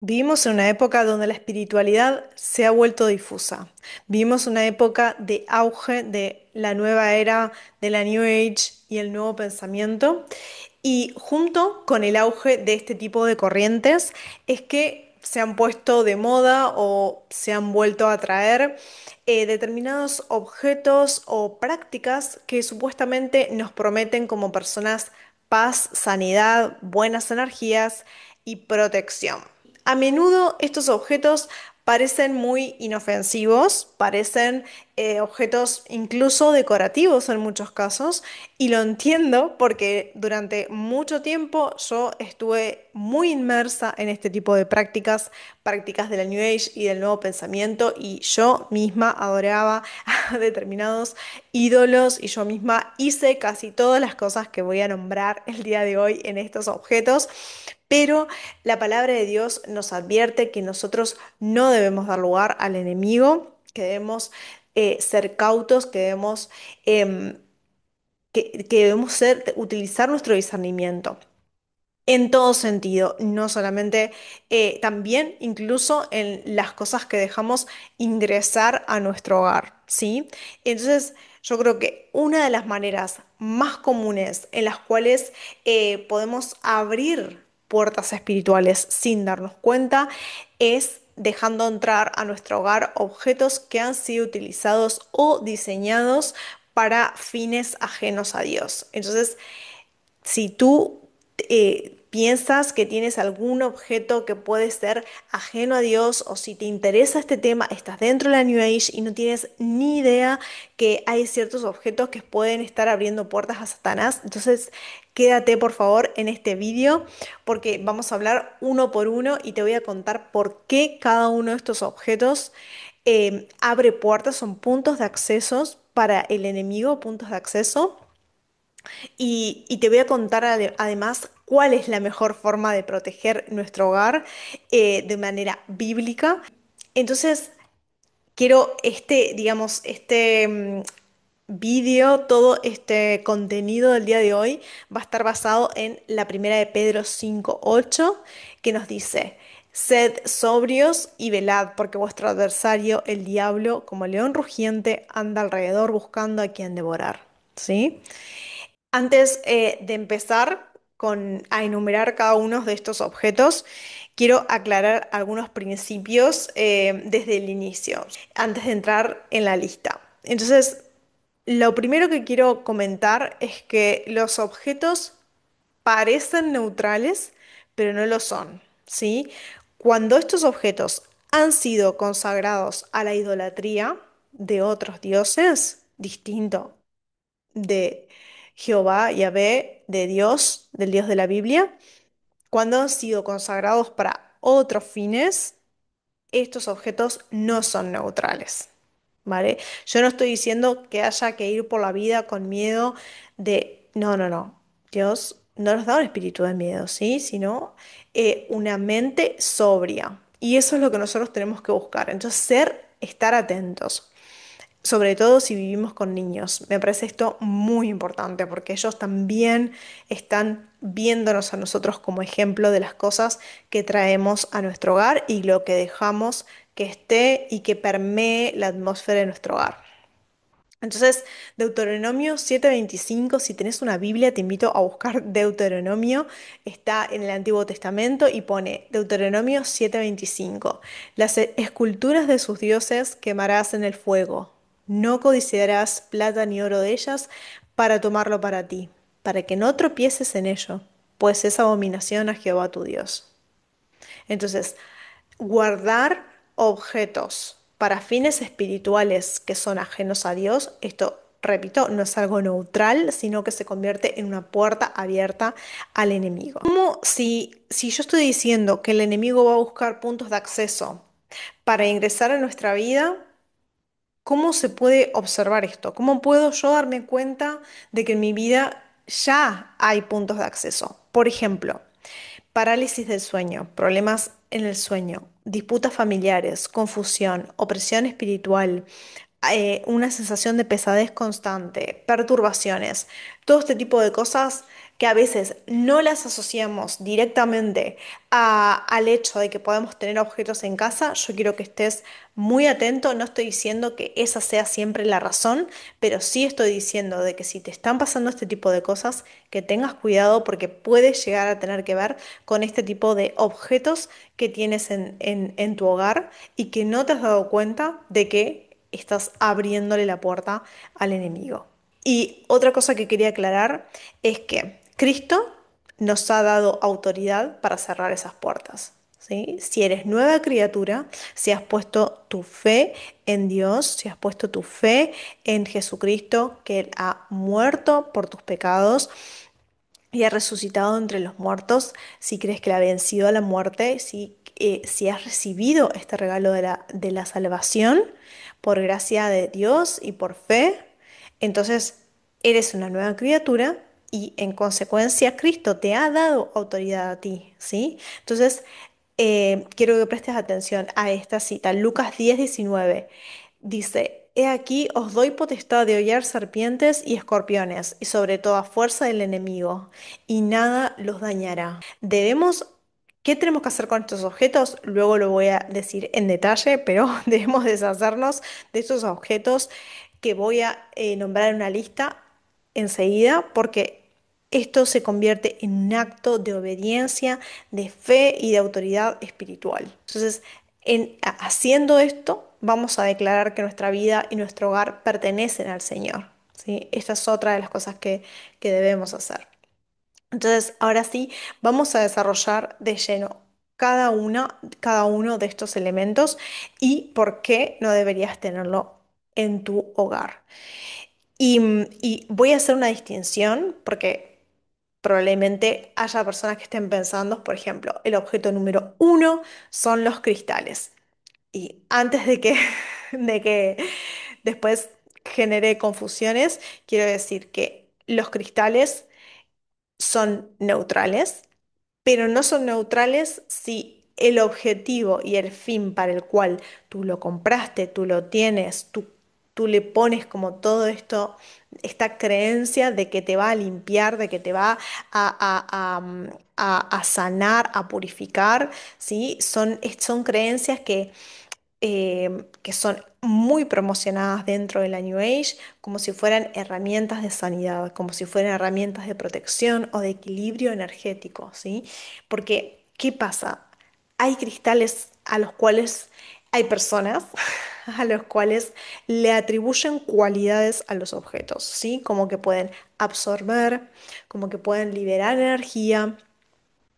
Vivimos en una época donde la espiritualidad se ha vuelto difusa. Vivimos una época de auge de la nueva era de la New Age y el nuevo pensamiento. Y junto con el auge de este tipo de corrientes es que se han puesto de moda o se han vuelto a traer determinados objetos o prácticas que supuestamente nos prometen como personas paz, sanidad, buenas energías y protección. A menudo estos objetos parecen muy inofensivos, parecen objetos incluso decorativos en muchos casos, y lo entiendo porque durante mucho tiempo yo estuve muy inmersa en este tipo de prácticas, prácticas de la New Age y del nuevo pensamiento, y yo misma adoraba a determinados ídolos y yo misma hice casi todas las cosas que voy a nombrar el día de hoy en estos objetos. Pero la palabra de Dios nos advierte que nosotros no debemos dar lugar al enemigo, que debemos ser cautos, em, que debemos utilizar nuestro discernimiento. En todo sentido, no solamente, también incluso en las cosas que dejamos ingresar a nuestro hogar, ¿sí? Entonces, yo creo que una de las maneras más comunes en las cuales podemos abrir puertas espirituales sin darnos cuenta es dejando entrar a nuestro hogar objetos que han sido utilizados o diseñados para fines ajenos a Dios. Entonces, si tú piensas que tienes algún objeto que puede ser ajeno a Dios o si te interesa este tema, estás dentro de la New Age y no tienes ni idea que hay ciertos objetos que pueden estar abriendo puertas a Satanás, entonces quédate por favor en este vídeo porque vamos a hablar uno por uno y te voy a contar por qué cada uno de estos objetos abre puertas, son puntos de accesos para el enemigo, puntos de acceso y te voy a contar además cuál es la mejor forma de proteger nuestro hogar de manera bíblica. Entonces, quiero digamos, vídeo, todo este contenido del día de hoy va a estar basado en la primera de Pedro 5:8, que nos dice, sed sobrios y velad, porque vuestro adversario, el diablo, como león rugiente, anda alrededor buscando a quien devorar. ¿Sí? Antes de empezar a enumerar cada uno de estos objetos, quiero aclarar algunos principios desde el inicio, antes de entrar en la lista. Entonces, lo primero que quiero comentar es que los objetos parecen neutrales, pero no lo son, ¿sí? Cuando estos objetos han sido consagrados a la idolatría de otros dioses, distinto de Jehová, Yahvé, de Dios, del Dios de la Biblia, cuando han sido consagrados para otros fines, estos objetos no son neutrales, ¿vale? Yo no estoy diciendo que haya que ir por la vida con miedo de, no, no, no. Dios no nos da un espíritu de miedo, ¿sí? Sino una mente sobria. Y eso es lo que nosotros tenemos que buscar. Entonces, estar atentos. Sobre todo si vivimos con niños. Me parece esto muy importante porque ellos también están viéndonos a nosotros como ejemplo de las cosas que traemos a nuestro hogar y lo que dejamos que esté y que permee la atmósfera de nuestro hogar. Entonces, Deuteronomio 7:25, si tenés una Biblia, te invito a buscar Deuteronomio, está en el Antiguo Testamento y pone Deuteronomio 7:25, las esculturas de sus dioses quemarás en el fuego, no codiciarás plata ni oro de ellas para tomarlo para ti, para que no tropieces en ello, pues es abominación a Jehová tu Dios. Entonces, guardar objetos para fines espirituales que son ajenos a Dios, esto, repito, no es algo neutral, sino que se convierte en una puerta abierta al enemigo. Como si yo estoy diciendo que el enemigo va a buscar puntos de acceso para ingresar a nuestra vida, ¿cómo se puede observar esto? ¿Cómo puedo yo darme cuenta de que en mi vida ya hay puntos de acceso? Por ejemplo, parálisis del sueño, problemas en el sueño, disputas familiares, confusión, opresión espiritual, una sensación de pesadez constante, perturbaciones, todo este tipo de cosas. que a veces no las asociamos directamente al hecho de que podemos tener objetos en casa, yo quiero que estés muy atento. No estoy diciendo que esa sea siempre la razón, pero sí estoy diciendo de que si te están pasando este tipo de cosas, que tengas cuidado porque puede llegar a tener que ver con este tipo de objetos que tienes en tu hogar y que no te has dado cuenta de que estás abriéndole la puerta al enemigo. Y otra cosa que quería aclarar es que Cristo nos ha dado autoridad para cerrar esas puertas. ¿Sí? Si eres nueva criatura, si has puesto tu fe en Dios, si has puesto tu fe en Jesucristo, que Él ha muerto por tus pecados y ha resucitado entre los muertos, si crees que Él ha vencido a la muerte, si has recibido este regalo de la salvación por gracia de Dios y por fe, entonces eres una nueva criatura y en consecuencia Cristo te ha dado autoridad a ti, ¿sí? Entonces, quiero que prestes atención a esta cita, Lucas 10:19. Dice, He aquí os doy potestad de hollar serpientes y escorpiones y sobre toda fuerza del enemigo, y nada los dañará. ¿Qué tenemos que hacer con estos objetos? Luego lo voy a decir en detalle, pero debemos deshacernos de estos objetos que voy a nombrar en una lista enseguida, porque esto se convierte en un acto de obediencia, de fe y de autoridad espiritual. Entonces, haciendo esto, vamos a declarar que nuestra vida y nuestro hogar pertenecen al Señor. ¿Sí? Esta es otra de las cosas que debemos hacer. Entonces, ahora sí, vamos a desarrollar de lleno cada uno de estos elementos y por qué no deberías tenerlo en tu hogar. Y voy a hacer una distinción porque probablemente haya personas que estén pensando, por ejemplo, el objeto número uno son los cristales. Y antes de que, de que después genere confusiones, quiero decir que los cristales son neutrales, pero no son neutrales si el objetivo y el fin para el cual tú lo compraste, tú lo tienes, tú le pones como todo esto, esta creencia de que te va a limpiar, de que te va a sanar, a purificar, ¿sí? Son creencias que son muy promocionadas dentro de la New Age, como si fueran herramientas de sanidad, como si fueran herramientas de protección o de equilibrio energético, ¿sí? Porque, ¿qué pasa? Hay cristales a los cuales hay personas a los cuales le atribuyen cualidades a los objetos, ¿sí? Como que pueden absorber, como que pueden liberar energía,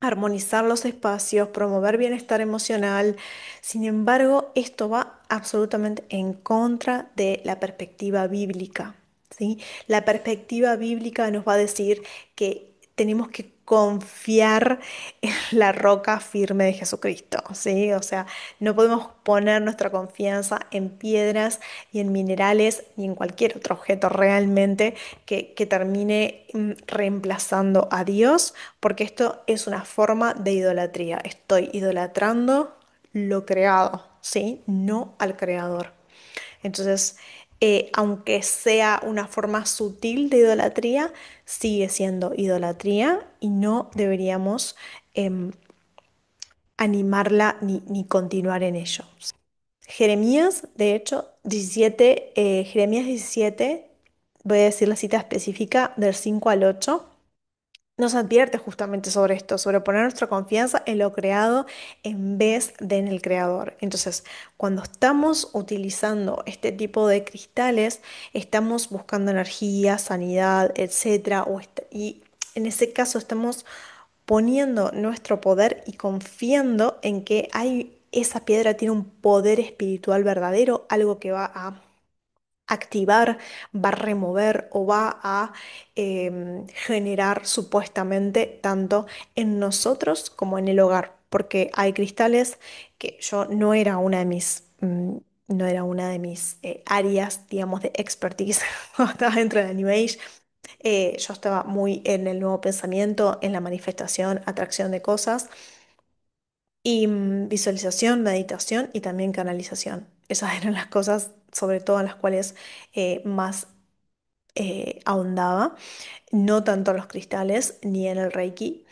armonizar los espacios, promover bienestar emocional. Sin embargo, esto va absolutamente en contra de la perspectiva bíblica, ¿sí? La perspectiva bíblica nos va a decir que tenemos que confiar en la roca firme de Jesucristo, ¿sí? O sea, no podemos poner nuestra confianza en piedras y en minerales y en cualquier otro objeto realmente que termine reemplazando a Dios, porque esto es una forma de idolatría. Estoy idolatrando lo creado, ¿sí? No al creador. Entonces, aunque sea una forma sutil de idolatría, sigue siendo idolatría y no deberíamos em, animarla ni continuar en ello. Jeremías, de hecho, 17, Jeremías 17, voy a decir la cita específica del 5 al 8. Nos advierte justamente sobre esto, sobre poner nuestra confianza en lo creado en vez de en el creador. Entonces, cuando estamos utilizando este tipo de cristales, estamos buscando energía, sanidad, etcétera, y en ese caso estamos poniendo nuestro poder y confiando en que esa piedra tiene un poder espiritual verdadero, algo que va a activar, va a remover o va a generar supuestamente tanto en nosotros como en el hogar, porque hay cristales que yo no era una de no era una de mis áreas, digamos, de expertise cuando estaba dentro de la New Age. Yo estaba muy en el nuevo pensamiento, en la manifestación, atracción de cosas y visualización, meditación y también canalización. Esas eran las cosas, sobre todo en las cuales más ahondaba, no tanto en los cristales ni en el Reiki,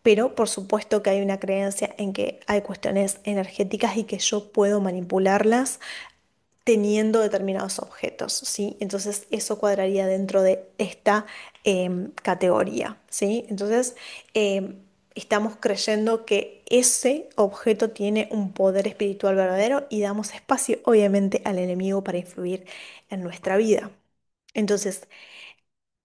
pero por supuesto que hay una creencia en que hay cuestiones energéticas y que yo puedo manipularlas teniendo determinados objetos, ¿sí? Entonces eso cuadraría dentro de esta categoría, ¿sí? Entonces estamos creyendo que ese objeto tiene un poder espiritual verdadero y damos espacio, obviamente, al enemigo para influir en nuestra vida. Entonces,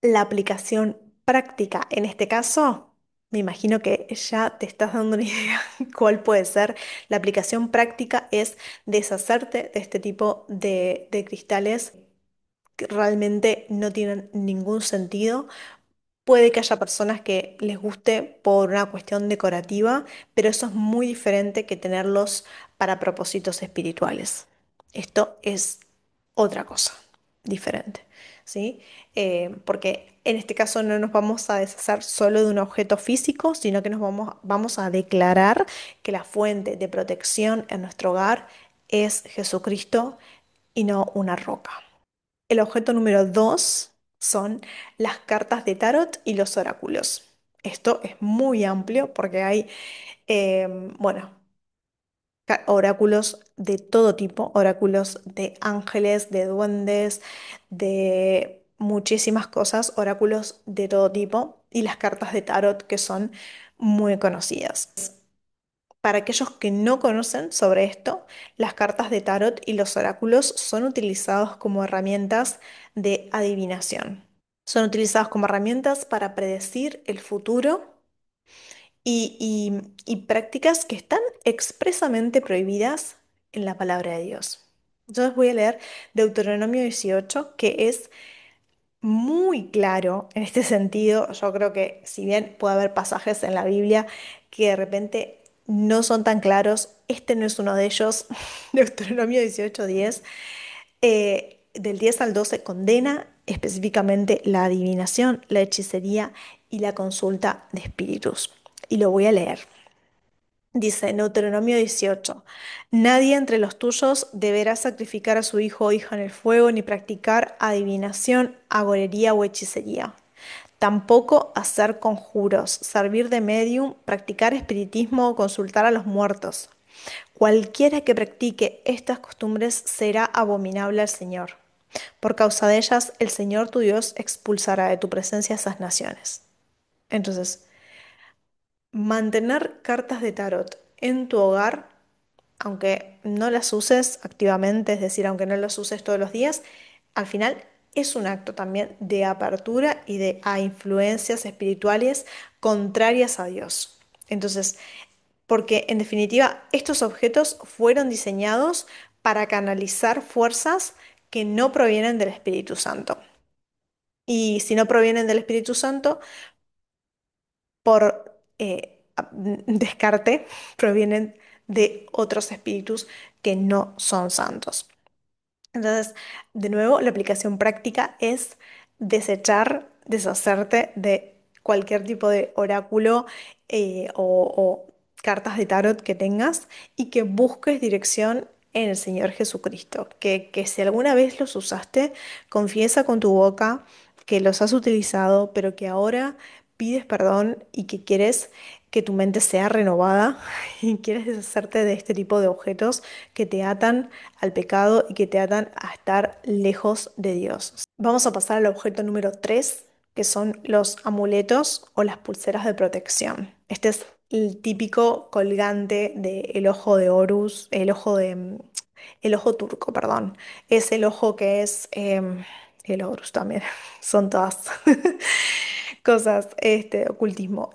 la aplicación práctica en este caso, me imagino que ya te estás dando una idea cuál puede ser. La aplicación práctica es deshacerte de este tipo de cristales que realmente no tienen ningún sentido. Puede que haya personas que les guste por una cuestión decorativa, pero eso es muy diferente que tenerlos para propósitos espirituales. Esto es otra cosa, diferente, ¿sí? Porque en este caso no nos vamos a deshacer solo de un objeto físico, sino que vamos a declarar que la fuente de protección en nuestro hogar es Jesucristo y no una roca. El objeto número 2 son las cartas de tarot y los oráculos. Esto es muy amplio porque hay, bueno, oráculos de todo tipo, oráculos de ángeles, de duendes, de muchísimas cosas, oráculos de todo tipo y las cartas de tarot que son muy conocidas. Para aquellos que no conocen sobre esto, las cartas de tarot y los oráculos son utilizados como herramientas de adivinación. Son utilizados como herramientas para predecir el futuro y prácticas que están expresamente prohibidas en la palabra de Dios. Entonces voy a leer Deuteronomio 18, que es muy claro en este sentido. Yo creo que si bien puede haber pasajes en la Biblia que de repente no son tan claros, este no es uno de ellos. Deuteronomio 18:10, del 10 al 12 condena específicamente la adivinación, la hechicería y la consulta de espíritus. Y lo voy a leer. Dice en Deuteronomio 18, nadie entre los tuyos deberá sacrificar a su hijo o hija en el fuego ni practicar adivinación, agorería o hechicería. Tampoco hacer conjuros, servir de medium, practicar espiritismo o consultar a los muertos. Cualquiera que practique estas costumbres será abominable al Señor. Por causa de ellas, el Señor tu Dios expulsará de tu presencia esas naciones. Entonces, mantener cartas de tarot en tu hogar, aunque no las uses activamente, es decir, aunque no las uses todos los días, al final es un acto también de apertura y de a influencias espirituales contrarias a Dios. Entonces, porque en definitiva estos objetos fueron diseñados para canalizar fuerzas que no provienen del Espíritu Santo. Y si no provienen del Espíritu Santo, por descarte, provienen de otros espíritus que no son santos. Entonces, de nuevo, la aplicación práctica es desechar, deshacerte de cualquier tipo de oráculo o cartas de tarot que tengas y que busques dirección en el Señor Jesucristo. Que si alguna vez los usaste, confiesa con tu boca que los has utilizado, pero que ahora pides perdón y que quieres que tu mente sea renovada y quieres deshacerte de este tipo de objetos que te atan al pecado y que te atan a estar lejos de Dios. Vamos a pasar al objeto número 3, que son los amuletos o las pulseras de protección. Este es el típico colgante del ojo de Horus, el ojo turco, perdón. Es el ojo que es el Horus también. Son todas cosas, este, ocultismo.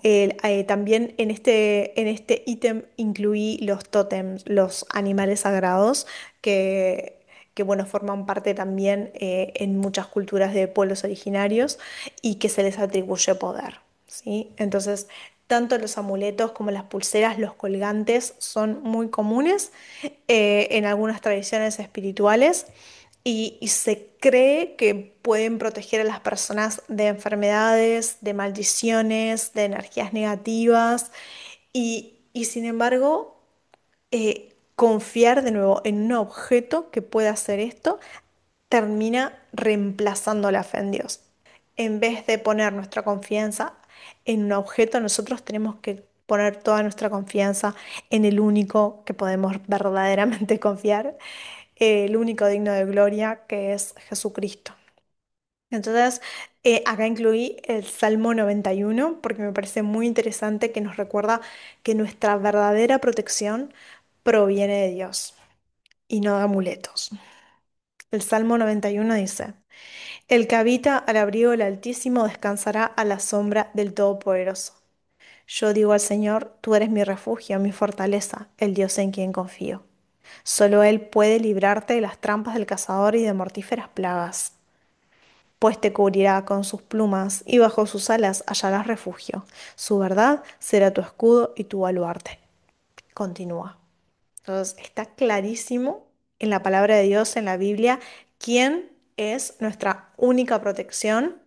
También en este ítem incluí los tótems, los animales sagrados que bueno, forman parte también en muchas culturas de pueblos originarios y que se les atribuye poder, ¿sí? Entonces, tanto los amuletos como las pulseras, los colgantes son muy comunes en algunas tradiciones espirituales y se cree que pueden proteger a las personas de enfermedades, de maldiciones, de energías negativas y sin embargo confiar de nuevo en un objeto que pueda hacer esto termina reemplazando la fe en Dios. En vez de poner nuestra confianza en un objeto, nosotros tenemos que poner toda nuestra confianza en el único que podemos verdaderamente confiar, el único digno de gloria, que es Jesucristo. Entonces, acá incluí el Salmo 91 porque me parece muy interesante que nos recuerda que nuestra verdadera protección proviene de Dios y no de amuletos. El Salmo 91 dice, el que habita al abrigo del Altísimo descansará a la sombra del Todopoderoso. Yo digo al Señor, tú eres mi refugio, mi fortaleza, el Dios en quien confío. Solo Él puede librarte de las trampas del cazador y de mortíferas plagas, pues te cubrirá con sus plumas y bajo sus alas hallarás refugio. Su verdad será tu escudo y tu baluarte. Continúa. Entonces, está clarísimo en la palabra de Dios, en la Biblia, quién es nuestra única protección,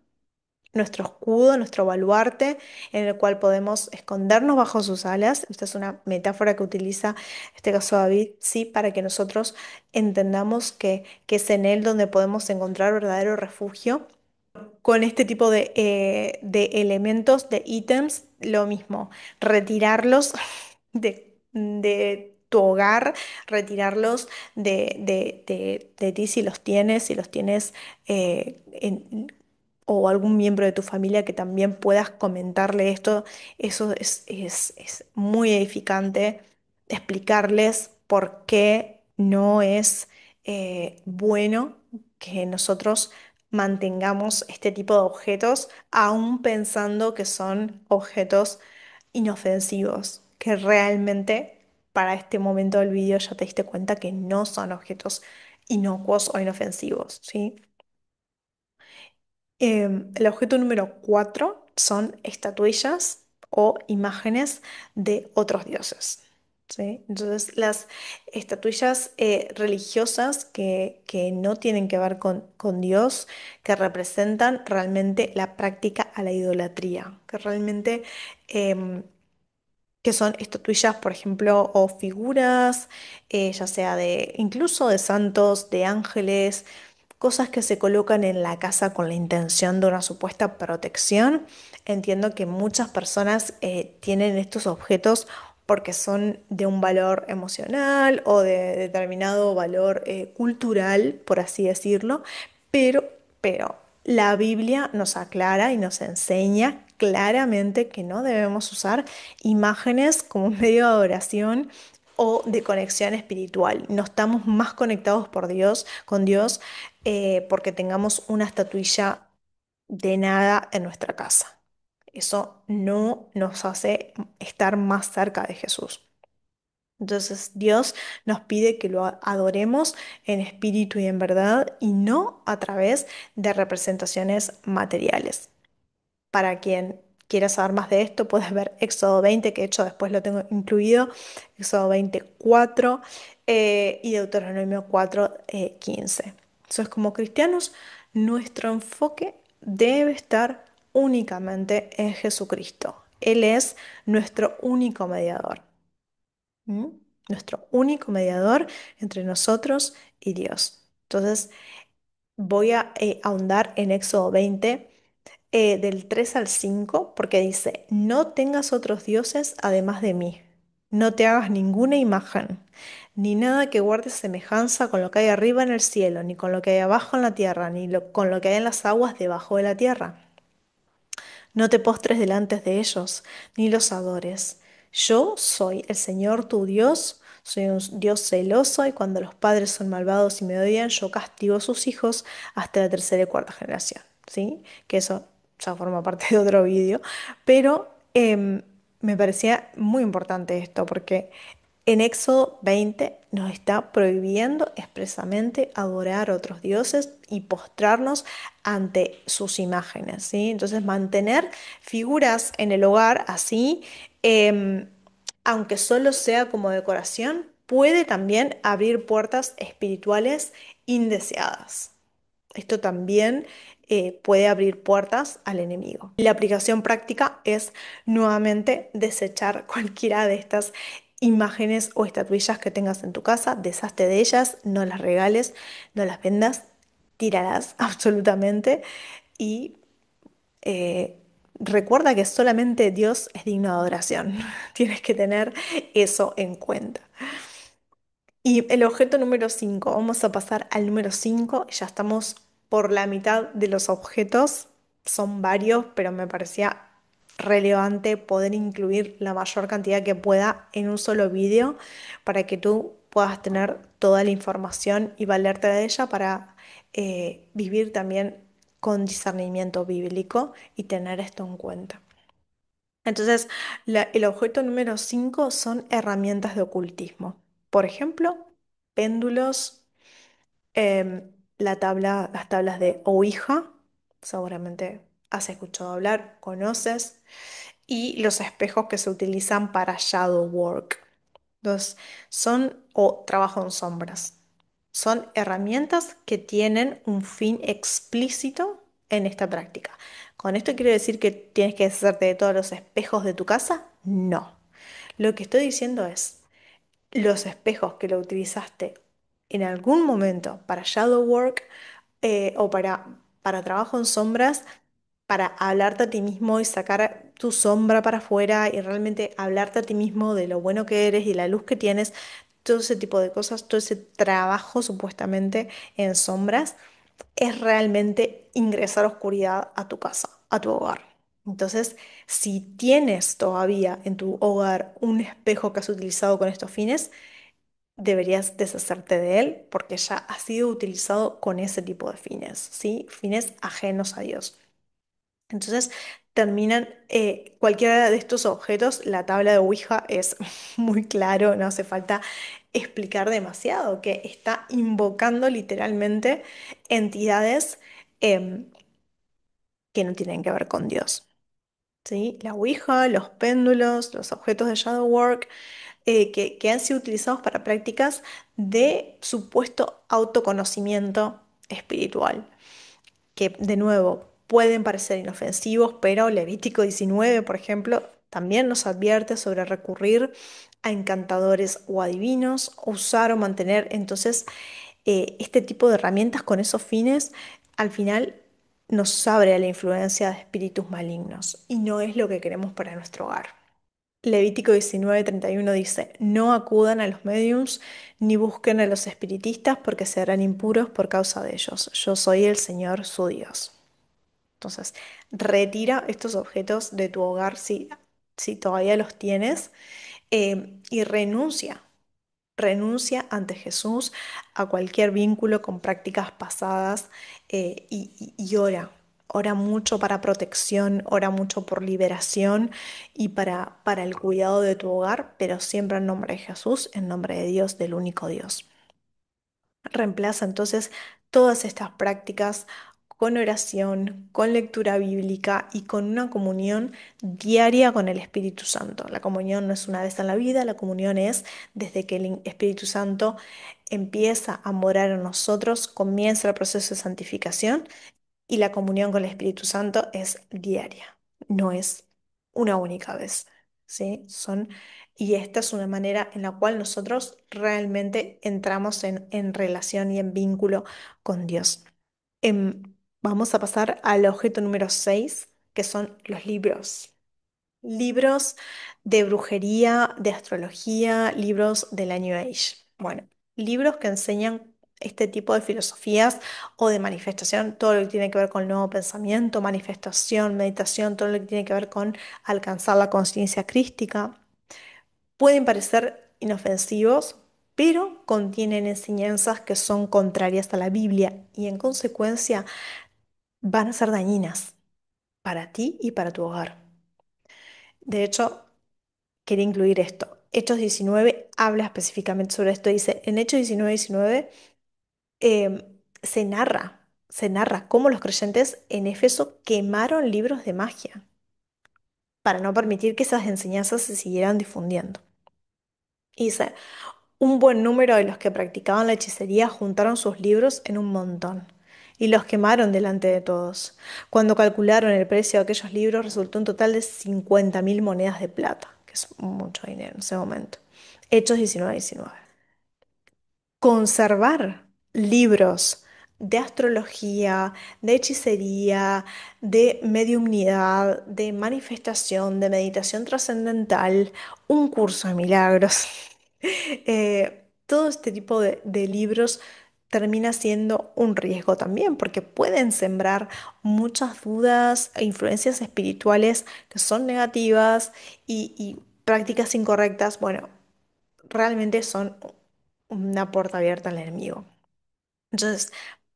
nuestro escudo, nuestro baluarte, en el cual podemos escondernos bajo sus alas. Esta es una metáfora que utiliza, en este caso David, sí, para que nosotros entendamos que es en él donde podemos encontrar verdadero refugio. Con este tipo de elementos, de ítems, lo mismo, retirarlos de tu hogar, retirarlos de ti si los tienes o algún miembro de tu familia que también puedas comentarle esto. Eso es muy edificante, explicarles por qué no es bueno que nosotros mantengamos este tipo de objetos, aún pensando que son objetos inofensivos, que realmente para este momento del vídeo ya te diste cuenta que no son objetos inocuos o inofensivos, ¿sí? El objeto número 4 son estatuillas o imágenes de otros dioses. ¿Sí? Entonces, las estatuillas religiosas que no tienen que ver con Dios, que representan realmente la práctica a la idolatría, que realmente em, que son estatuillas, por ejemplo, o figuras, ya sea de incluso de santos, de ángeles, cosas que se colocan en la casa con la intención de una supuesta protección. Entiendo que muchas personas tienen estos objetos porque son de un valor emocional o de determinado valor cultural, por así decirlo, pero, pero la Biblia nos aclara y nos enseña claramente que no debemos usar imágenes como un medio de adoración o de conexión espiritual. No estamos más conectados por Dios, con Dios, porque tengamos una estatuilla de nada en nuestra casa. Eso no nos hace estar más cerca de Jesús. Entonces Dios nos pide que lo adoremos en espíritu y en verdad y no a través de representaciones materiales. Para quien quiera saber más de esto, puedes ver Éxodo 20, que de hecho después lo tengo incluido, Éxodo 24 y Deuteronomio 4, 15. Entonces, como cristianos, nuestro enfoque debe estar únicamente en Jesucristo. Él es nuestro único mediador. ¿Mm? Nuestro único mediador entre nosotros y Dios. Entonces, voy a ahondar en Éxodo 20 del 3 al 5 porque dice, no tengas otros dioses además de mí, no te hagas ninguna imagen, ni nada que guarde semejanza con lo que hay arriba en el cielo, ni con lo que hay abajo en la tierra, con lo que hay en las aguas debajo de la tierra. No te postres delante de ellos, ni los adores. Yo soy el Señor tu Dios, soy un Dios celoso y cuando los padres son malvados y me odian, yo castigo a sus hijos hasta la tercera y cuarta generación. ¿Sí? Que eso ya forma parte de otro vídeo. Pero me parecía muy importante esto porque en Éxodo 20 nos está prohibiendo expresamente adorar a otros dioses y postrarnos ante sus imágenes, ¿sí? Entonces mantener figuras en el hogar así, em, aunque solo sea como decoración, puede también abrir puertas espirituales indeseadas. Esto también puede abrir puertas al enemigo. La aplicación práctica es nuevamente desechar cualquiera de estas imágenes o estatuillas que tengas en tu casa, deshazte de ellas, no las regales, no las vendas, tírala absolutamente y eh, recuerda que solamente Dios es digno de adoración. Tienes que tener eso en cuenta. Y el objeto número 5, vamos a pasar al número 5. Ya estamos por la mitad de los objetos, son varios, pero me parecía relevante poder incluir la mayor cantidad que pueda en un solo vídeo para que tú puedas tener toda la información y valerte de ella para vivir también con discernimiento bíblico y tener esto en cuenta. Entonces, el objeto número 5 son herramientas de ocultismo. Por ejemplo, péndulos, las tablas de Ouija, seguramente has escuchado hablar, conoces, y los espejos que se utilizan para shadow work. Entonces, o trabajo en sombras. Son herramientas que tienen un fin explícito en esta práctica. ¿Con esto quiero decir que tienes que deshacerte de todos los espejos de tu casa? No. Lo que estoy diciendo es, los espejos que lo utilizaste en algún momento para shadow work o para trabajo en sombras, para hablarte a ti mismo y sacar tu sombra para afuera y realmente hablarte a ti mismo de lo bueno que eres y la luz que tienes, todo ese tipo de cosas, todo ese trabajo supuestamente en sombras, es realmente ingresar oscuridad a tu casa, a tu hogar. Entonces, si tienes todavía en tu hogar un espejo que has utilizado con estos fines, deberías deshacerte de él porque ya ha sido utilizado con ese tipo de fines, ¿sí? Fines ajenos a Dios. Entonces, terminan cualquiera de estos objetos, la tabla de Ouija es muy claro, no hace falta explicar demasiado, que está invocando literalmente entidades em, que no tienen que ver con Dios. ¿Sí? La Ouija, los péndulos, los objetos de shadow work, que han sido utilizados para prácticas de supuesto autoconocimiento espiritual, que de nuevo pueden parecer inofensivos, pero Levítico 19, por ejemplo, también nos advierte sobre recurrir a encantadores o adivinos, usar o mantener entonces este tipo de herramientas con esos fines, al final nos abre a la influencia de espíritus malignos y no es lo que queremos para nuestro hogar. Levítico 19:31 dice, no acudan a los mediums ni busquen a los espiritistas porque serán impuros por causa de ellos. Yo soy el Señor su Dios. Entonces, retira estos objetos de tu hogar si todavía los tienes y renuncia ante Jesús a cualquier vínculo con prácticas pasadas y ora. Ora mucho para protección, ora mucho por liberación y para el cuidado de tu hogar, pero siempre en nombre de Jesús, en nombre de Dios, del único Dios. Reemplaza entonces todas estas prácticas con oración, con lectura bíblica y con una comunión diaria con el Espíritu Santo. La comunión no es una vez en la vida, la comunión es desde que el Espíritu Santo empieza a morar en nosotros, comienza el proceso de santificación y la comunión con el Espíritu Santo es diaria, no es una única vez, ¿sí? Y esta es una manera en la cual nosotros realmente entramos en relación y en vínculo con Dios. Vamos a pasar al objeto número 6, que son los libros. Libros de brujería, de astrología, libros de la New Age. Bueno, libros que enseñan este tipo de filosofías o de manifestación, todo lo que tiene que ver con el nuevo pensamiento, manifestación, meditación, todo lo que tiene que ver con alcanzar la conciencia crística. Pueden parecer inofensivos, pero contienen enseñanzas que son contrarias a la Biblia y en consecuencia van a ser dañinas para ti y para tu hogar. De hecho, quería incluir esto. Hechos 19 habla específicamente sobre esto. Dice, en Hechos 19:19 se narra cómo los creyentes en Éfeso quemaron libros de magia para no permitir que esas enseñanzas se siguieran difundiendo. Y dice, un buen número de los que practicaban la hechicería juntaron sus libros en un montón y los quemaron delante de todos. Cuando calcularon el precio de aquellos libros, resultó un total de 50.000 monedas de plata, que es mucho dinero en ese momento. Hechos 19:19. Conservar libros de astrología, de hechicería, de mediumnidad, de manifestación, de meditación trascendental, un curso de milagros. Todo este tipo de libros termina siendo un riesgo también, porque pueden sembrar muchas dudas e influencias espirituales que son negativas y prácticas incorrectas. Bueno, realmente son una puerta abierta al enemigo. Entonces,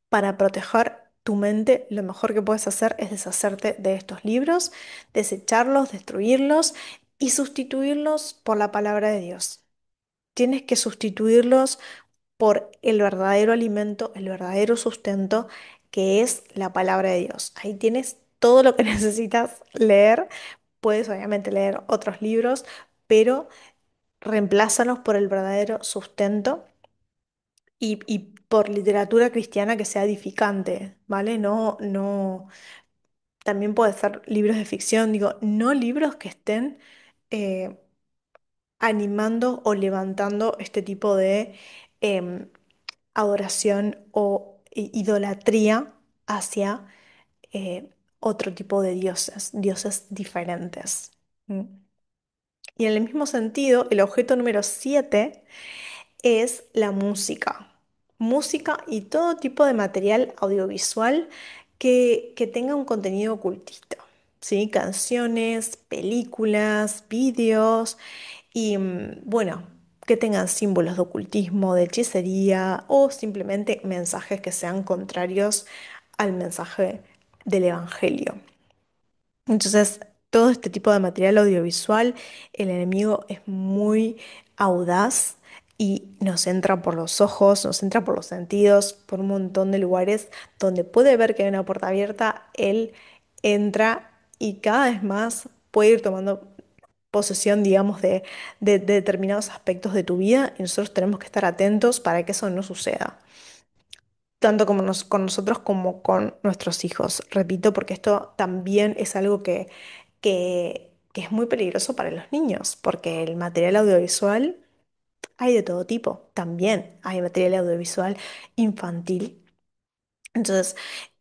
para proteger tu mente, lo mejor que puedes hacer es deshacerte de estos libros, desecharlos, destruirlos y sustituirlos por la palabra de Dios. Tienes que sustituirlos por el verdadero alimento, el verdadero sustento, que es la palabra de Dios. Ahí tienes todo lo que necesitas leer. Puedes obviamente leer otros libros, pero reemplázalos por el verdadero sustento y por literatura cristiana que sea edificante, ¿vale? También puede ser libros de ficción, digo, no libros que estén eh, animando o levantando este tipo de em, adoración o idolatría hacia otro tipo de dioses, dioses diferentes. ¿Mm? Y en el mismo sentido, el objeto número 7 es la música. Música y todo tipo de material audiovisual que tenga un contenido ocultista. ¿Sí? Canciones, películas, vídeos y bueno, que tengan símbolos de ocultismo, de hechicería o simplemente mensajes que sean contrarios al mensaje del Evangelio. Entonces, todo este tipo de material audiovisual, el enemigo es muy audaz y nos entra por los ojos, nos entra por los sentidos, por un montón de lugares donde puede ver que hay una puerta abierta, él entra y cada vez más puede ir tomando posesión, digamos, de determinados aspectos de tu vida y nosotros tenemos que estar atentos para que eso no suceda tanto como con nosotros como con nuestros hijos. Repito, porque esto también es algo que es muy peligroso para los niños, porque el material audiovisual hay de todo tipo. También hay material audiovisual infantil. Entonces,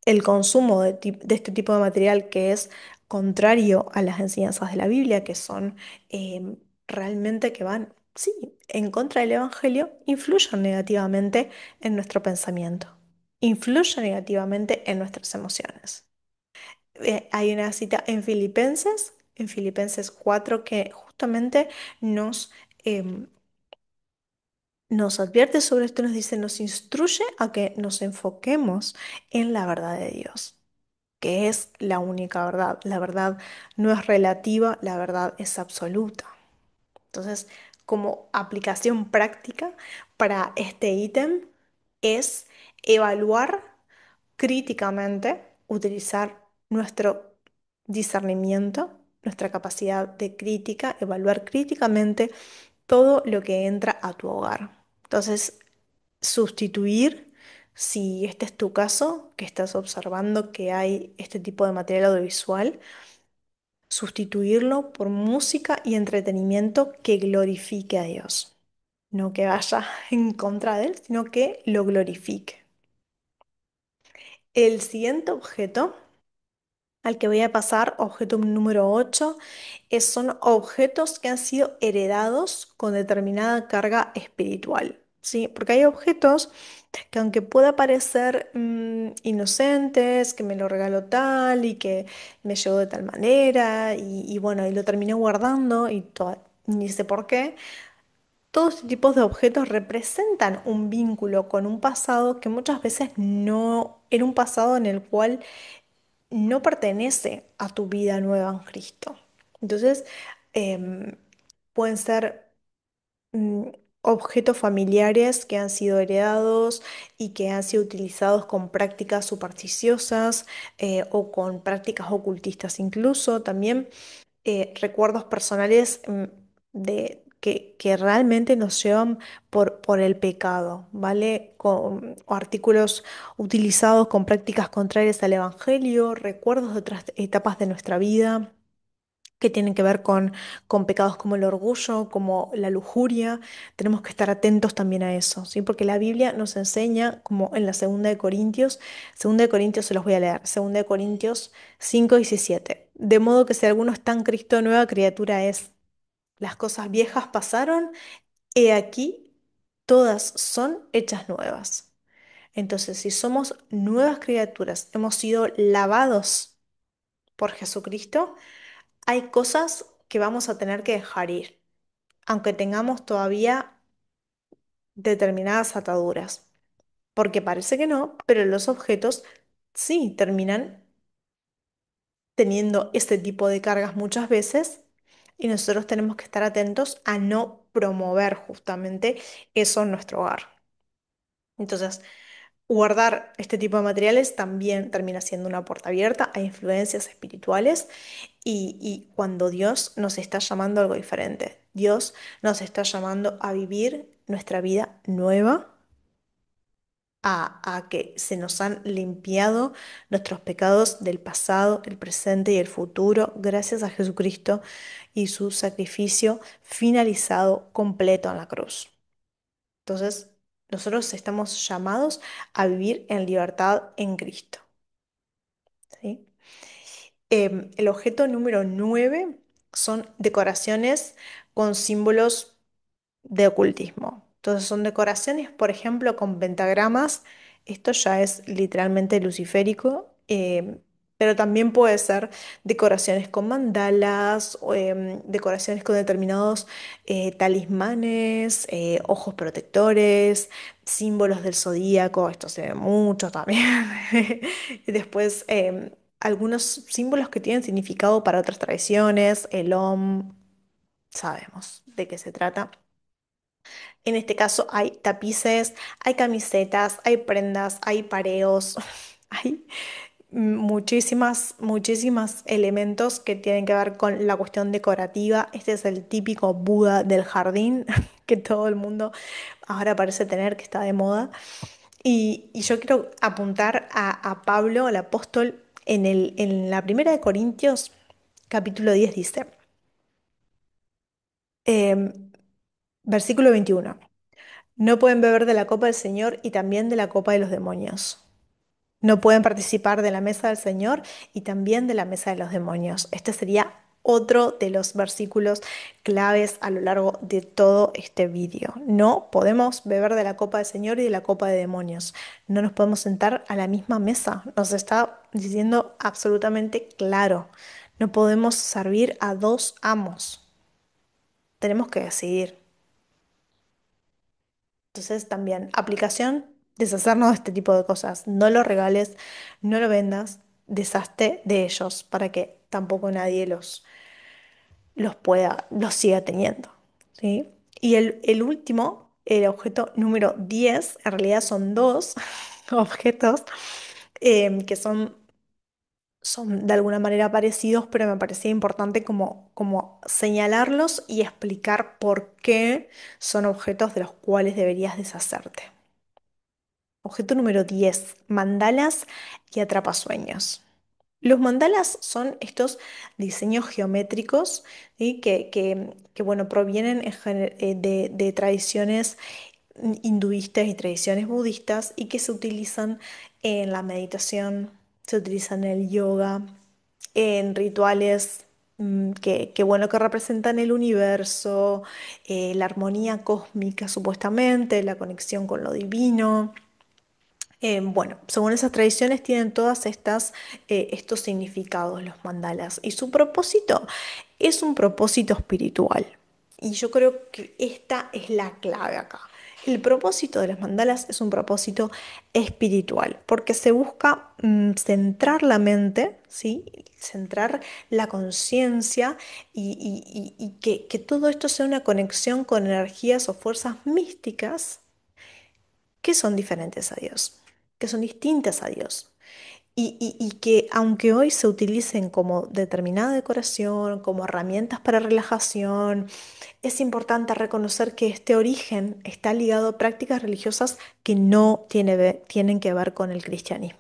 el consumo de este tipo de material que es contrario a las enseñanzas de la Biblia, que son em, realmente que van, sí, en contra del Evangelio, influyen negativamente en nuestro pensamiento, influyen negativamente en nuestras emociones. Hay una cita en Filipenses 4, que justamente nos, em, nos advierte sobre esto, nos dice, nos instruye a que nos enfoquemos en la verdad de Dios, que es la única verdad. La verdad no es relativa, la verdad es absoluta. Entonces, como aplicación práctica para este ítem es evaluar críticamente, utilizar nuestro discernimiento, nuestra capacidad de crítica, evaluar críticamente todo lo que entra a tu hogar. Entonces, sustituir, si este es tu caso, que estás observando que hay este tipo de material audiovisual, sustituirlo por música y entretenimiento que glorifique a Dios. No que vaya en contra de Él, sino que lo glorifique. El siguiente objeto al que voy a pasar, objeto número 8, son objetos que han sido heredados con determinada carga espiritual. ¿Sí? Porque hay objetos que aunque pueda parecer inocentes, que me lo regaló tal y que me llegó de tal manera y bueno, y lo terminé guardando y ni sé por qué, todos estos tipos de objetos representan un vínculo con un pasado que muchas veces no era un pasado en el cual no pertenece a tu vida nueva en Cristo. Entonces, em, pueden ser mm, objetos familiares que han sido heredados y que han sido utilizados con prácticas supersticiosas o con prácticas ocultistas incluso. También recuerdos personales que realmente nos llevan por el pecado, ¿vale? O artículos utilizados con prácticas contrarias al Evangelio, recuerdos de otras etapas de nuestra vida. que tienen que ver con pecados como el orgullo, como la lujuria. Tenemos que estar atentos también a eso, ¿sí? Porque la Biblia nos enseña, como en la segunda de Corintios se los voy a leer, segunda de Corintios 5:17. De modo que si alguno está en Cristo, nueva criatura es. Las cosas viejas pasaron, he aquí, todas son hechas nuevas. Entonces, si somos nuevas criaturas, hemos sido lavados por Jesucristo, hay cosas que vamos a tener que dejar ir, aunque tengamos todavía determinadas ataduras, porque parece que no, pero los objetos sí terminan teniendo este tipo de cargas muchas veces y nosotros tenemos que estar atentos a no promover justamente eso en nuestro hogar. Entonces, guardar este tipo de materiales también termina siendo una puerta abierta a influencias espirituales y cuando Dios nos está llamando a algo diferente. Dios nos está llamando a vivir nuestra vida nueva, a que se nos han limpiado nuestros pecados del pasado, el presente y el futuro, gracias a Jesucristo y su sacrificio finalizado completo en la cruz. Entonces, nosotros estamos llamados a vivir en libertad en Cristo, ¿sí? El objeto número 9 son decoraciones con símbolos de ocultismo. Entonces son decoraciones, por ejemplo, con pentagramas. Esto ya es literalmente luciférico, pero también puede ser decoraciones con mandalas, o, decoraciones con determinados talismanes, ojos protectores, símbolos del zodíaco. Esto se ve mucho también. Y después, algunos símbolos que tienen significado para otras tradiciones, el Om, sabemos de qué se trata. En este caso hay tapices, hay camisetas, hay prendas, hay pareos, hay muchísimas elementos que tienen que ver con la cuestión decorativa. Este es el típico Buda del jardín que todo el mundo ahora parece tener, que está de moda. Y yo quiero apuntar a Pablo, el apóstol, en la primera de Corintios, capítulo 10 dice, em, versículo 21. No pueden beber de la copa del Señor y también de la copa de los demonios. No pueden participar de la mesa del Señor y también de la mesa de los demonios. Este sería otro de los versículos claves a lo largo de todo este vídeo. No podemos beber de la copa del Señor y de la copa de demonios. No nos podemos sentar a la misma mesa. Nos está diciendo absolutamente claro. No podemos servir a dos amos. Tenemos que decidir. Entonces también, aplicación, deshacernos de este tipo de cosas. No lo regales, no lo vendas, deshazte de ellos para que tampoco nadie los siga teniendo, ¿sí? Y el último, el objeto número 10 en realidad son dos objetos que son de alguna manera parecidos, pero me parecía importante como señalarlos y explicar por qué son objetos de los cuales deberías deshacerte. Objeto número 10, mandalas y atrapasueños. Los mandalas son estos diseños geométricos, ¿sí? Que, bueno, provienen de tradiciones hinduistas y tradiciones budistas y que se utilizan en la meditación, se utilizan en el yoga, en rituales bueno, que representan el universo, la armonía cósmica supuestamente, la conexión con lo divino. Bueno, según esas tradiciones tienen todas estos significados, los mandalas, y su propósito es un propósito espiritual. Y yo creo que esta es la clave acá. El propósito de las mandalas es un propósito espiritual, porque se busca centrar la mente, ¿sí? Centrar la conciencia y que todo esto sea una conexión con energías o fuerzas místicas que son diferentes a Dios, que son distintas a Dios. Y que aunque hoy se utilicen como determinada decoración, como herramientas para relajación, es importante reconocer que este origen está ligado a prácticas religiosas que no tienen que ver con el cristianismo.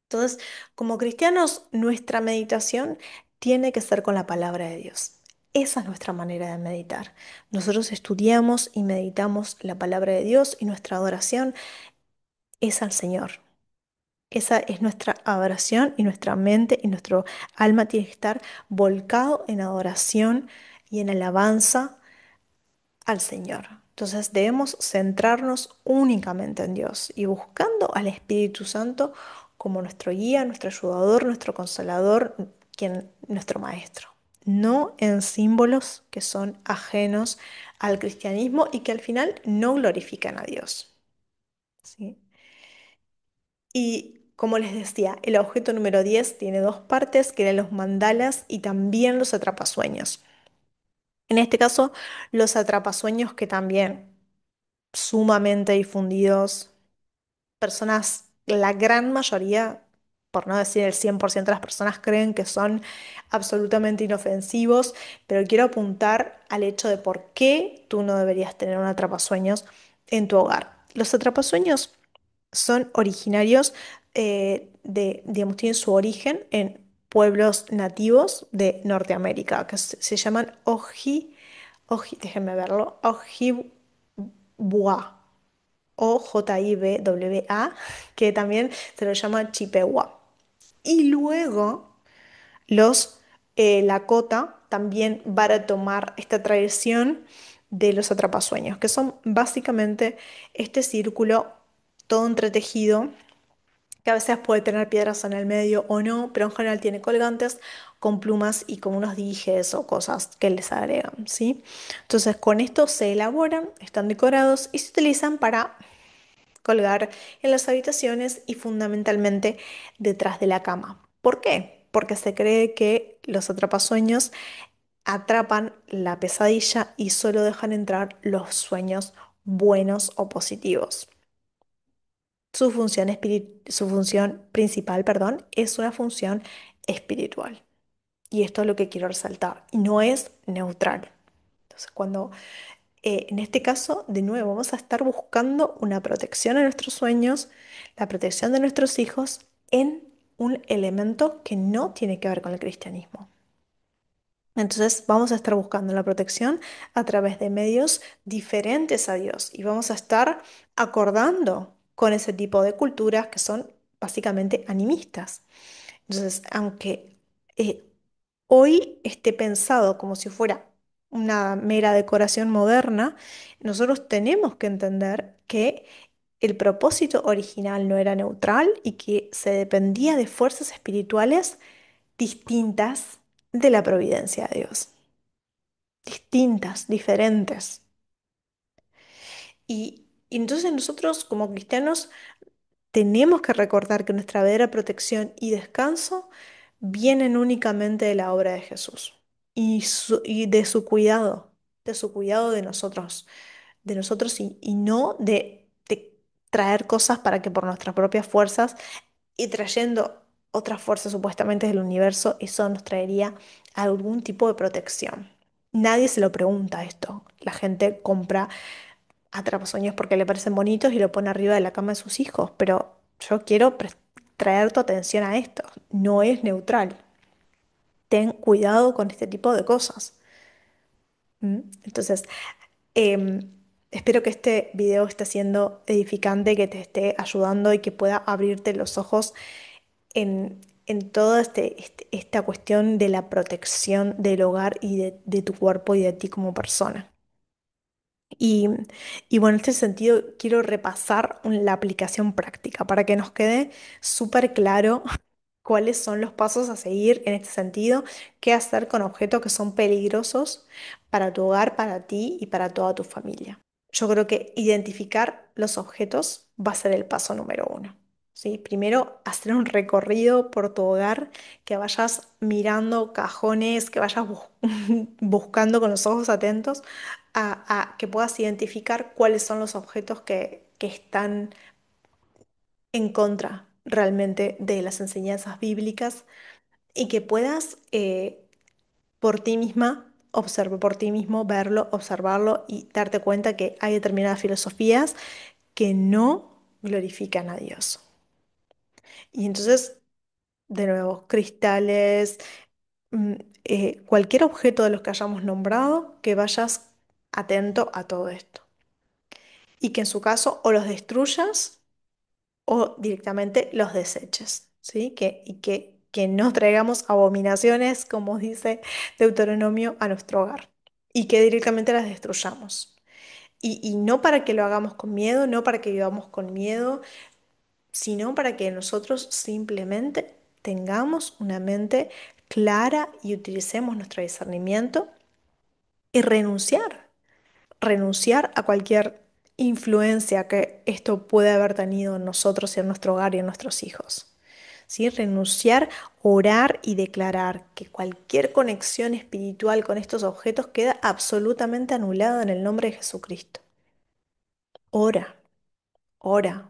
Entonces, como cristianos, nuestra meditación tiene que ser con la palabra de Dios. Esa es nuestra manera de meditar. Nosotros estudiamos y meditamos la palabra de Dios y nuestra adoración es al Señor. Esa es nuestra adoración y nuestra mente y nuestro alma tiene que estar volcado en adoración y en alabanza al Señor. Entonces debemos centrarnos únicamente en Dios y buscando al Espíritu Santo como nuestro guía, nuestro ayudador, nuestro consolador, nuestro maestro. No en símbolos que son ajenos al cristianismo y que al final no glorifican a Dios. ¿Sí? Y como les decía, el objeto número 10 tiene dos partes, que eran los mandalas y también los atrapasueños. En este caso, los atrapasueños que también sumamente difundidos, personas, la gran mayoría, por no decir el 100% de las personas creen que son absolutamente inofensivos, pero quiero apuntar al hecho de por qué tú no deberías tener un atrapasueños en tu hogar. Los atrapasueños son originarios digamos, tienen su origen en pueblos nativos de Norteamérica, que se llaman déjenme verlo, Ojibwa o Jibwa, que también se lo llama Chippewa. Y luego los Lakota también van a tomar esta tradición de los atrapasueños, que son básicamente este círculo todo entretejido que a veces puede tener piedras en el medio o no, pero en general tiene colgantes con plumas y con unos dijes o cosas que les agregan, ¿sí? Entonces con esto se elaboran, están decorados y se utilizan para colgar en las habitaciones y fundamentalmente detrás de la cama. ¿Por qué? Porque se cree que los atrapasueños atrapan la pesadilla y solo dejan entrar los sueños buenos o positivos. Su función principal, perdón, es una función espiritual. Y esto es lo que quiero resaltar. Y no es neutral. Entonces, en este caso, de nuevo, vamos a estar buscando una protección a nuestros sueños, la protección de nuestros hijos en un elemento que no tiene que ver con el cristianismo. Entonces vamos a estar buscando la protección a través de medios diferentes a Dios y vamos a estar acordando con ese tipo de culturas que son básicamente animistas. Entonces, aunque hoy esté pensado como si fuera una mera decoración moderna, nosotros tenemos que entender que el propósito original no era neutral y que se dependía de fuerzas espirituales distintas de la providencia de Dios, distintas, diferentes. Y entonces nosotros como cristianos tenemos que recordar que nuestra verdadera protección y descanso vienen únicamente de la obra de Jesús y de su cuidado de nosotros y no de traer cosas para que por nuestras propias fuerzas y trayendo otras fuerzas supuestamente del universo, eso nos traería algún tipo de protección. Nadie se lo pregunta esto. La gente compra atrapasueños porque le parecen bonitos y lo pone arriba de la cama de sus hijos, pero yo quiero traer tu atención a esto. No es neutral. Ten cuidado con este tipo de cosas. ¿Mm? Entonces, em, espero que este video esté siendo edificante, que te esté ayudando y que pueda abrirte los ojos en toda esta cuestión de la protección del hogar y de tu cuerpo y de ti como persona. Y, y bueno, en este sentido quiero repasar la aplicación práctica para que nos quede súper claro cuáles son los pasos a seguir en este sentido, qué hacer con objetos que son peligrosos para tu hogar, para ti y para toda tu familia. Yo creo que identificar los objetos va a ser el paso número uno. ¿Sí? Primero, hacer un recorrido por tu hogar, que vayas mirando cajones, que vayas buscando con los ojos atentos a que puedas identificar cuáles son los objetos que están en contra realmente de las enseñanzas bíblicas y que puedas por ti misma, por ti mismo, verlo, observarlo y darte cuenta que hay determinadas filosofías que no glorifican a Dios. Y entonces, de nuevo, cristales, mm, cualquier objeto de los que hayamos nombrado, que vayas atento a todo esto. Y que en su caso o los destruyas o directamente los deseches, ¿sí? Que no traigamos abominaciones, como dice Deuteronomio, a nuestro hogar y que directamente las destruyamos. Y no para que lo hagamos con miedo, no para que vivamos con miedo, sino para que nosotros simplemente tengamos una mente clara y utilicemos nuestro discernimiento y renunciar a cualquier influencia que esto puede haber tenido en nosotros y en nuestro hogar y en nuestros hijos. ¿Sí? Renunciar, orar y declarar que cualquier conexión espiritual con estos objetos queda absolutamente anulada en el nombre de Jesucristo. Ora, ora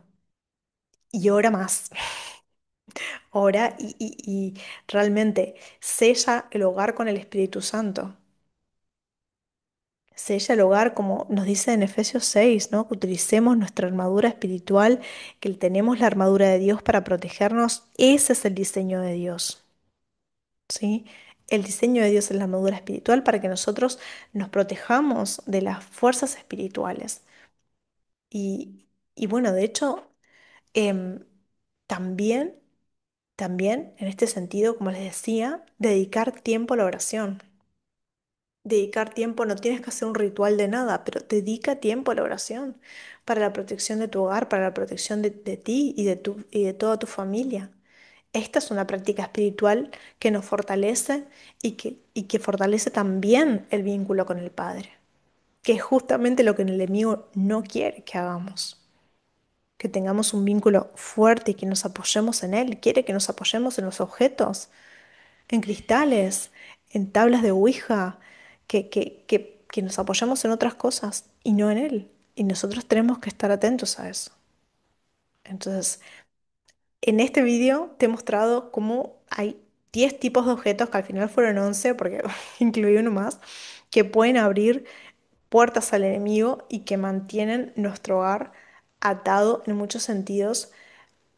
y ora más. Ora y realmente sella el hogar con el Espíritu Santo. Sella el hogar, como nos dice en Efesios 6, ¿no? Que utilicemos nuestra armadura espiritual, que tenemos la armadura de Dios para protegernos. Ese es el diseño de Dios, ¿sí? El diseño de Dios es la armadura espiritual para que nosotros nos protejamos de las fuerzas espirituales. Y bueno, de hecho, em, también, también en este sentido, como les decía, dedicar tiempo a la oración. Dedicar tiempo, no tienes que hacer un ritual de nada, pero dedica tiempo a la oración para la protección de tu hogar, para la protección de ti y de toda tu familia. Esta es una práctica espiritual que nos fortalece y que fortalece también el vínculo con el Padre, que es justamente lo que el enemigo no quiere que hagamos, que tengamos un vínculo fuerte y que nos apoyemos en él, quiere que nos apoyemos en los objetos, en cristales, en tablas de Ouija, que nos apoyamos en otras cosas y no en él. Y nosotros tenemos que estar atentos a eso. Entonces, en este vídeo te he mostrado cómo hay 10 tipos de objetos, que al final fueron 11 porque incluí uno más, que pueden abrir puertas al enemigo y que mantienen nuestro hogar atado en muchos sentidos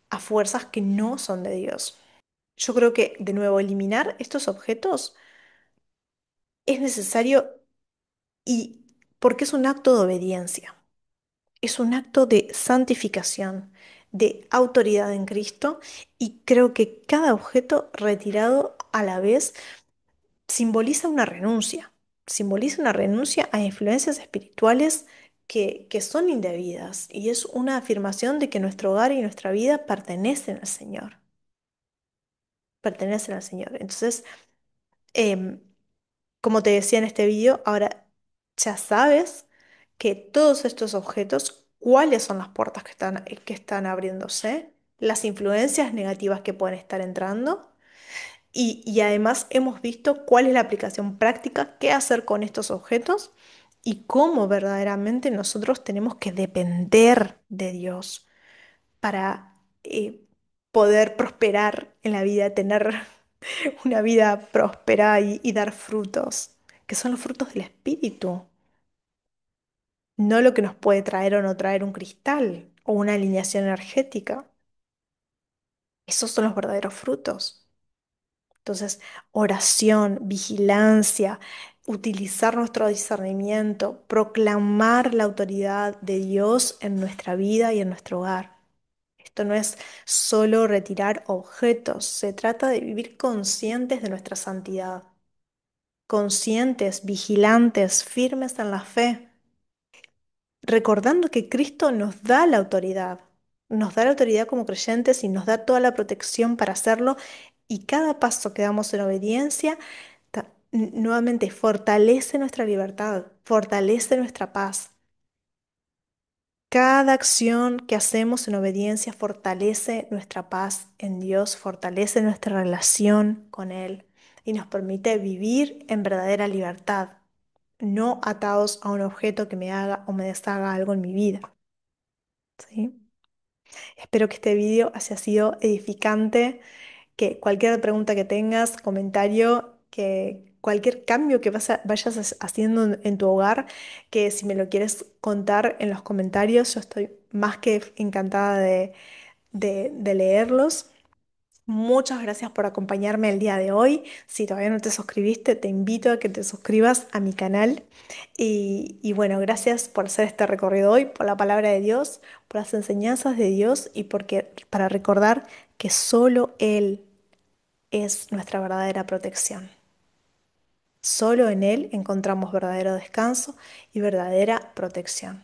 a fuerzas que no son de Dios. Yo creo que, de nuevo, eliminar estos objetos es necesario y porque es un acto de obediencia, es un acto de santificación, de autoridad en Cristo y creo que cada objeto retirado a la vez simboliza una renuncia a influencias espirituales que son indebidas y es una afirmación de que nuestro hogar y nuestra vida pertenecen al Señor. Entonces, em, como te decía en este vídeo, ahora ya sabes que todos estos objetos, cuáles son las puertas que están abriéndose, las influencias negativas que pueden estar entrando y además hemos visto cuál es la aplicación práctica, qué hacer con estos objetos y cómo verdaderamente nosotros tenemos que depender de Dios para poder prosperar en la vida, tener una vida próspera y dar frutos, que son los frutos del Espíritu, no lo que nos puede traer o no traer un cristal o una alineación energética. Esos son los verdaderos frutos. Entonces, oración, vigilancia, utilizar nuestro discernimiento, proclamar la autoridad de Dios en nuestra vida y en nuestro hogar. Esto no es solo retirar objetos, se trata de vivir conscientes de nuestra santidad, conscientes, vigilantes, firmes en la fe, recordando que Cristo nos da la autoridad como creyentes y nos da toda la protección para hacerlo y cada paso que damos en obediencia nuevamente fortalece nuestra libertad, fortalece nuestra paz. Cada acción que hacemos en obediencia fortalece nuestra paz en Dios, fortalece nuestra relación con Él y nos permite vivir en verdadera libertad, no atados a un objeto que me haga o me deshaga algo en mi vida. ¿Sí? Espero que este video haya sido edificante, que cualquier pregunta que tengas, comentario, que cualquier cambio que vayas haciendo en tu hogar, que si me lo quieres contar en los comentarios, yo estoy más que encantada de leerlos. Muchas gracias por acompañarme el día de hoy. Si todavía no te suscribiste, te invito a que te suscribas a mi canal. Y bueno, gracias por hacer este recorrido hoy, por la palabra de Dios, por las enseñanzas de Dios y porque para recordar que solo Él es nuestra verdadera protección. Solo en Él encontramos verdadero descanso y verdadera protección.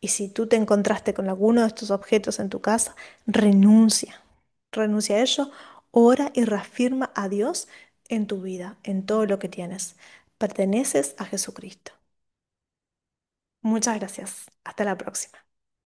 Y si tú te encontraste con alguno de estos objetos en tu casa, renuncia. Renuncia a ello, ora y reafirma a Dios en tu vida, en todo lo que tienes. Perteneces a Jesucristo. Muchas gracias. Hasta la próxima.